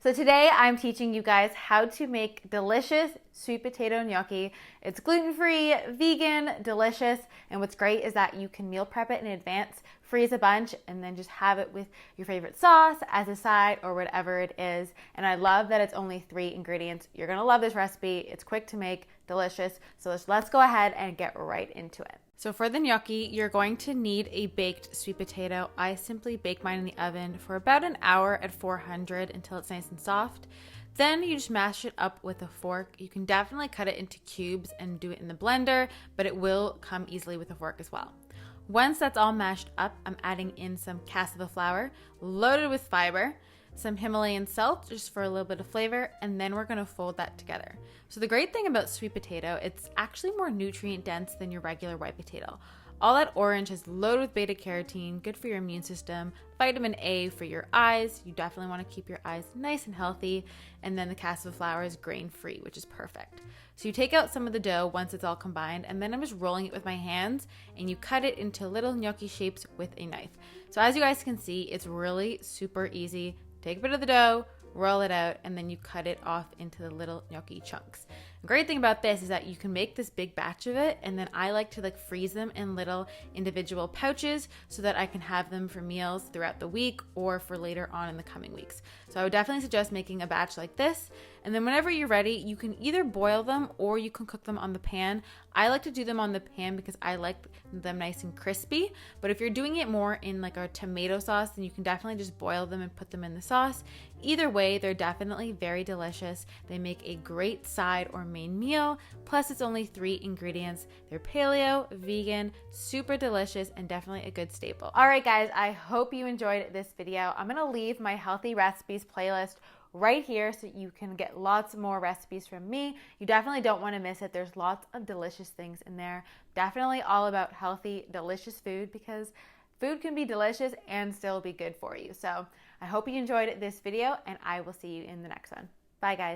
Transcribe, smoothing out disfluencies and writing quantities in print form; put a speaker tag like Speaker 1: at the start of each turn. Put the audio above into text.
Speaker 1: So today I'm teaching you guys how to make delicious sweet potato gnocchi. It's gluten-free, vegan, delicious, and what's great is that you can meal prep it in advance, freeze a bunch, and then just have it with your favorite sauce as a side or whatever it is. And I love that it's only 3 ingredients. You're gonna love this recipe. It's quick to make, delicious. So let's go ahead and get right into it. So for the gnocchi, you're going to need a baked sweet potato. I simply bake mine in the oven for about an hour at 400 until it's nice and soft. Then you just mash it up with a fork. You can definitely cut it into cubes and do it in the blender, but it will come easily with a fork as well. Once that's all mashed up, I'm adding in some cassava flour loaded with fiber, some Himalayan salt just for a little bit of flavor, and then we're gonna fold that together. So the great thing about sweet potato, it's actually more nutrient dense than your regular white potato. All that orange is loaded with beta carotene, good for your immune system, vitamin A for your eyes. You definitely want to keep your eyes nice and healthy. And then the cassava flour is grain free, which is perfect. So you take out some of the dough once it's all combined, and then I'm just rolling it with my hands, and you cut it into little gnocchi shapes with a knife. So as you guys can see, it's really super easy. Take a bit of the dough, roll it out, and then you cut it off into the little gnocchi chunks. The great thing about this is that you can make this big batch of it, and then I like to freeze them in little individual pouches so that I can have them for meals throughout the week or for later on in the coming weeks. So I would definitely suggest making a batch like this, and then whenever you're ready, you can either boil them or you can cook them on the pan. I like to do them on the pan because I like them nice and crispy, but if you're doing it more in like a tomato sauce, then you can definitely just boil them and put them in the sauce. Either way, they're definitely very delicious. They make a great side or main meal, plus it's only 3 ingredients. They're paleo, vegan, super delicious, and definitely a good staple. All right, guys, I hope you enjoyed this video. I'm gonna leave my healthy recipes playlist right here so you can get lots more recipes from me. You definitely don't want to miss it. There's lots of delicious things in there. Definitely all about healthy, delicious food, because food can be delicious and still be good for you. So I hope you enjoyed this video, and I will see you in the next one. Bye, guys.